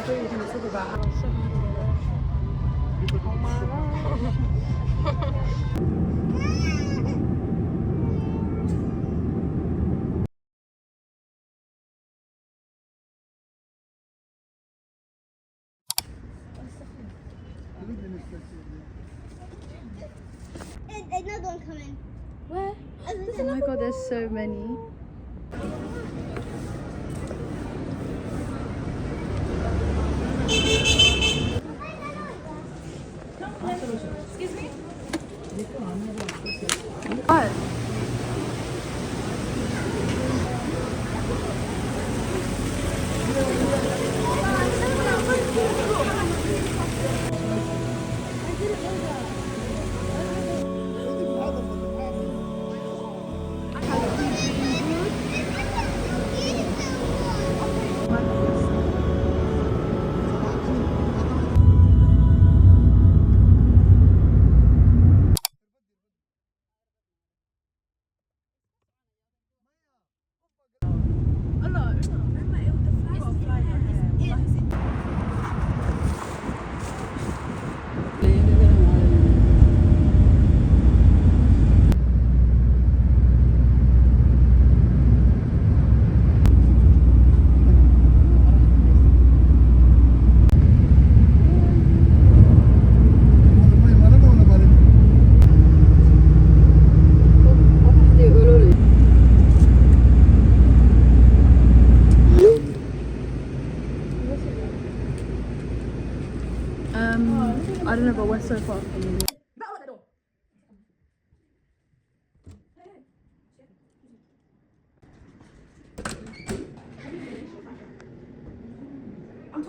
I thought you were going to talk about how. Oh my god. Another one coming. Where? Oh my god, there's so many. Excuse me? What? I don't know, but we're so far from you.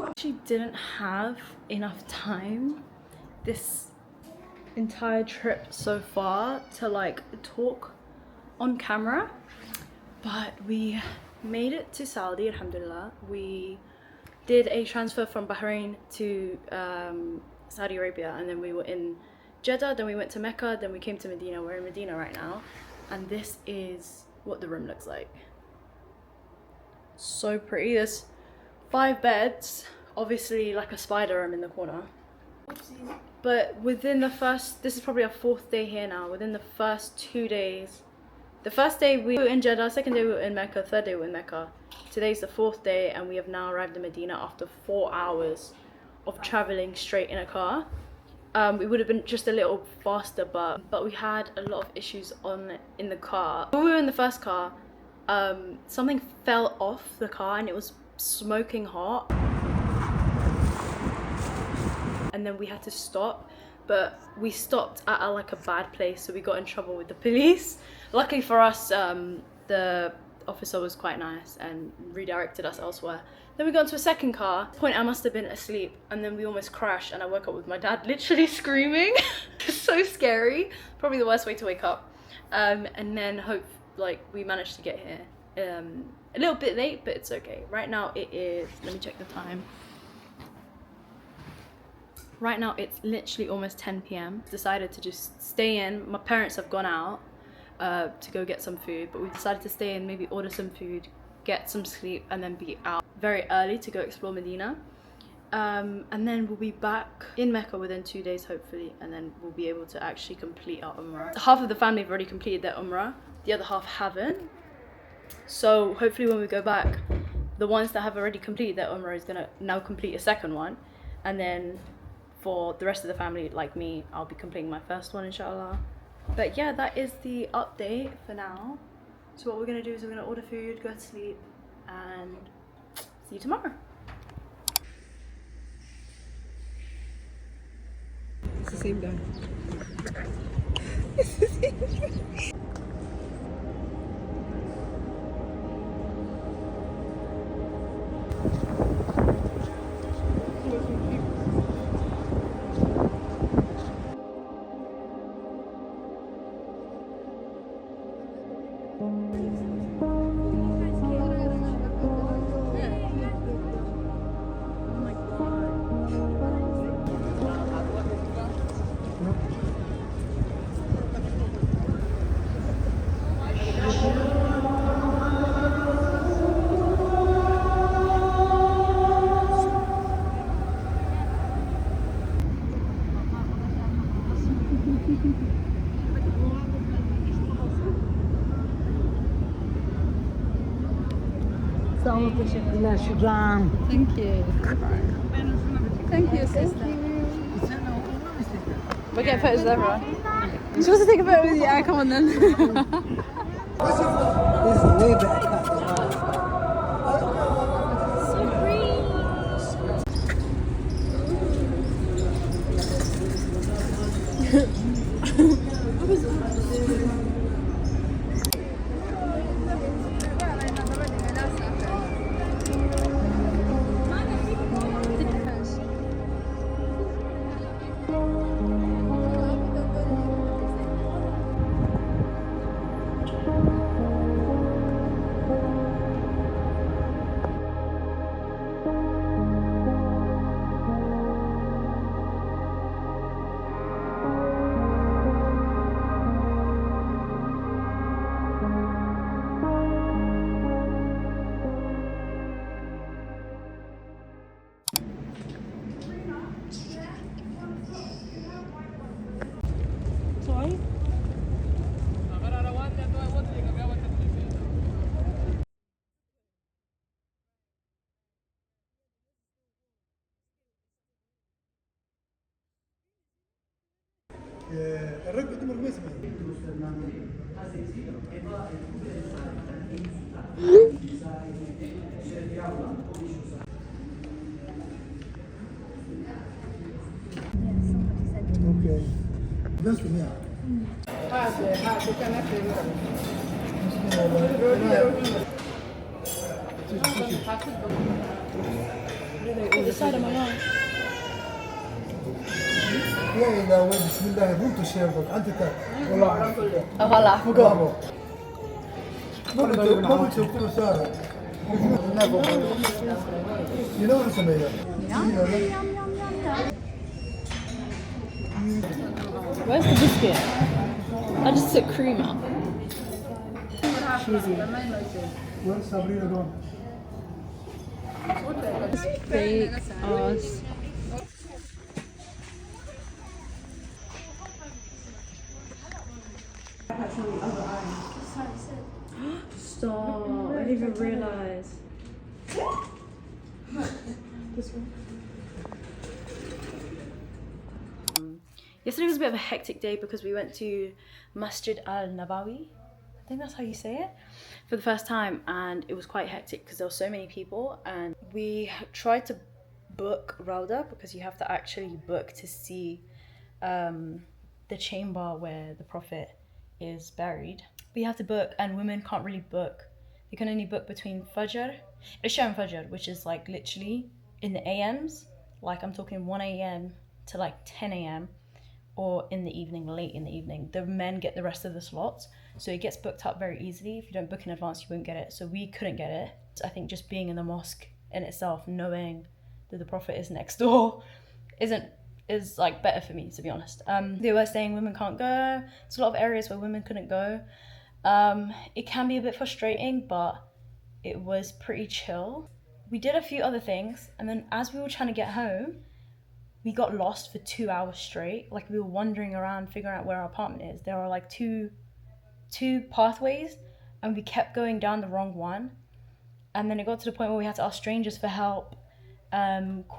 Actually didn't have enough time this entire trip so far to like talk on camera, but we made it to Saudi, alhamdulillah. We did a transfer from Bahrain to Saudi Arabia, and then we were in Jeddah, then we went to Mecca, then we came to Medina. We're in Medina right now, and this is what the room looks like. So pretty. There's 5 beds, obviously like a spider room in the corner. But within the first, this is probably our 4th day here now, within the first 2 days, the first day we were in Jeddah, second day we were in Mecca, third day we were in Mecca. Today's the 4th day and we have now arrived in Medina after 4 hours of traveling straight in a car. It would have been just a little faster, but we had a lot of issues in the car. When we were in the first car, something fell off the car and it was smoking hot. And then we had to stop, but we stopped at like a bad place, so we got in trouble with the police. Luckily for us, the officer was quite nice and redirected us elsewhere. Then we got into a second car. At this point I must have been asleep, and then we almost crashed and I woke up with my dad literally screaming. So scary, probably the worst way to wake up. And then we managed to get here a little bit late, but it's okay. Right now it is, let me check the time. Right now it's literally almost 10 p.m. Decided to just stay in. My parents have gone out to go get some food, but we decided to stay in, maybe order some food, get some sleep, and then be out very early to go explore Medina. And then we'll be back in Mecca within 2 days hopefully, and then we'll be able to actually complete our umrah. Half of the family have already completed their umrah, the other half haven't. So hopefully when we go back, the ones that have already completed their umrah is gonna now complete a second one, and then for the rest of the family, like me, I'll be completing my first one, inshallah. But yeah, that is the update for now. So what we're gonna do is we're gonna order food, go to sleep, and see you tomorrow. It's the same guy. Sağ olun, teşekkürler, şükran. Thank you. Thank you, sister. We'll get photos of everyone. She wants to take a photo with you. Yeah, come on then. This is way back. الرق قدام القميص اوكي بس يا هذا كان يا إلهي بسم الله بنت الشيخ أنت والله والله برافو ما بتشوف كل سارة ينور سمية Where's the biscuit? I just took cream out. وين صابرين دون Fake ass. Stop! I didn't even realise. Yesterday was a bit of a hectic day because we went to Masjid al-Nabawi. I think that's how you say it. For the first time, and it was quite hectic because there were so many people, and we tried to book Rauda because you have to actually book to see the chamber where the Prophet is buried. We have to book, and women can't really book. They can only book between Fajr, Isha and Fajr, which is like literally in the AMs, like I'm talking 1 a.m. to like 10 a.m. or in the evening, late in the evening. The men get the rest of the slots, so it gets booked up very easily. If you don't book in advance, you won't get it. So we couldn't get it. I think just being in the mosque in itself, knowing that the Prophet is next door, is like better for me, to be honest. They were saying women can't go. There's a lot of areas where women couldn't go. It can be a bit frustrating, but it was pretty chill. We did a few other things, and then as we were trying to get home, we got lost for 2 hours straight. Like we were wandering around figuring out where our apartment is. There are like two pathways, and we kept going down the wrong one. And then it got to the point where we had to ask strangers for help,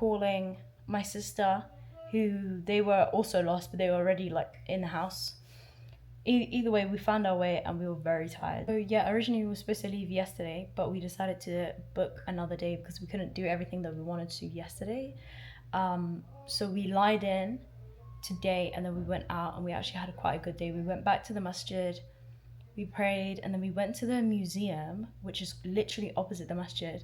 calling my sister, who they were also lost, but they were already like in the house. Either way, we found our way and we were very tired. So yeah, originally we were supposed to leave yesterday, but we decided to book another day because we couldn't do everything that we wanted to yesterday. So we lied in today, and then we went out, and we actually had quite a good day. We went back to the masjid, we prayed, and then we went to the museum, which is literally opposite the masjid,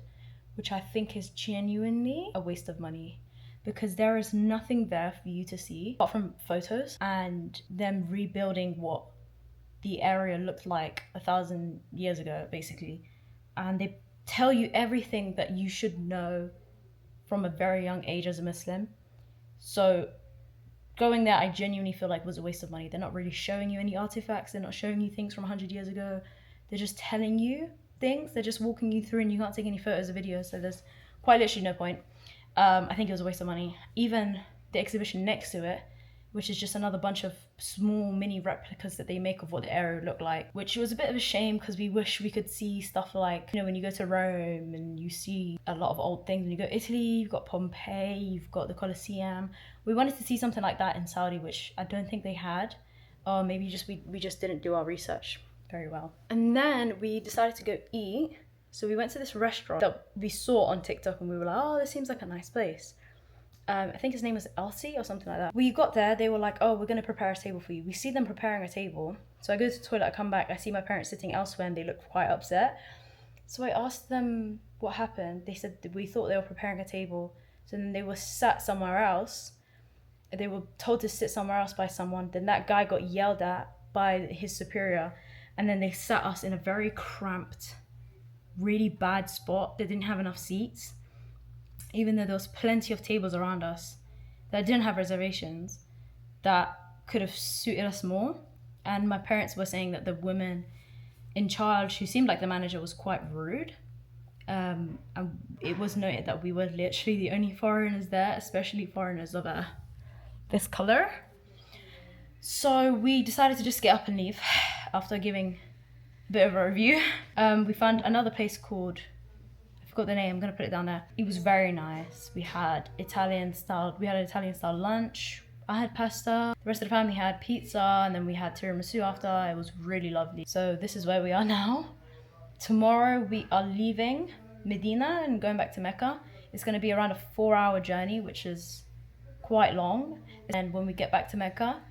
which I think is genuinely a waste of money because there is nothing there for you to see apart from photos and them rebuilding what the area looked like 1,000 years ago, basically. And they tell you everything that you should know from a very young age as a Muslim. So going there, I genuinely feel like was a waste of money. They're not really showing you any artifacts. They're not showing you things from 100 years ago. They're just telling you things. They're just walking you through, and you can't take any photos or videos. So there's quite literally no point. I think it was a waste of money. Even the exhibition next to it which is just another bunch of small mini replicas that they make of what the area looked like, which was a bit of a shame because we wish we could see stuff like, you know, when you go to Rome and you see a lot of old things. When you go to Italy, you've got Pompeii, you've got the Colosseum. We wanted to see something like that in Saudi, which I don't think they had. Or maybe we just didn't do our research very well. And then we decided to go eat. So we went to this restaurant that we saw on TikTok and we were like, oh, this seems like a nice place. I think his name was Elsie or something like that. We got there, they were like, oh, we're gonna prepare a table for you. We see them preparing a table. So I go to the toilet, I come back, I see my parents sitting elsewhere and they look quite upset. So I asked them what happened. They said we thought they were preparing a table. So then they were sat somewhere else. They were told to sit somewhere else by someone. Then that guy got yelled at by his superior. And then they sat us in a very cramped, really bad spot. They didn't have enough seats. Even though there was plenty of tables around us that didn't have reservations that could have suited us more. And my parents were saying that the woman in charge, who seemed like the manager, was quite rude. And it was noted that we were literally the only foreigners there, especially foreigners of this color. So we decided to just get up and leave after giving a bit of a review. We found another place called, got the name, I'm gonna put it down there. It was very nice. We had an Italian style lunch. I had pasta, the rest of the family had pizza, and then we had tiramisu after. It was really lovely. So this is where we are now. Tomorrow we are leaving Medina and going back to Mecca. It's gonna be around a 4-hour journey, which is quite long. And when we get back to Mecca,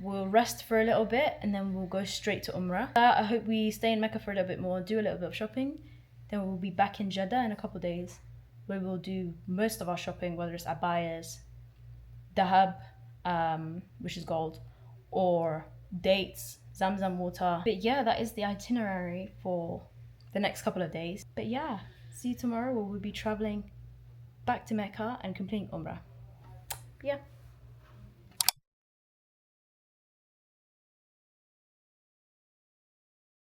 we'll rest for a little bit and then we'll go straight to umrah. I hope we stay in Mecca for a little bit more, do a little bit of shopping. Then we'll be back in Jeddah in a couple of days, where we'll do most of our shopping, whether it's abayas, dahab, which is gold, or dates, zamzam water. But yeah, that is the itinerary for the next couple of days. But yeah, see you tomorrow, where we'll be traveling back to Mecca and completing umrah. Yeah.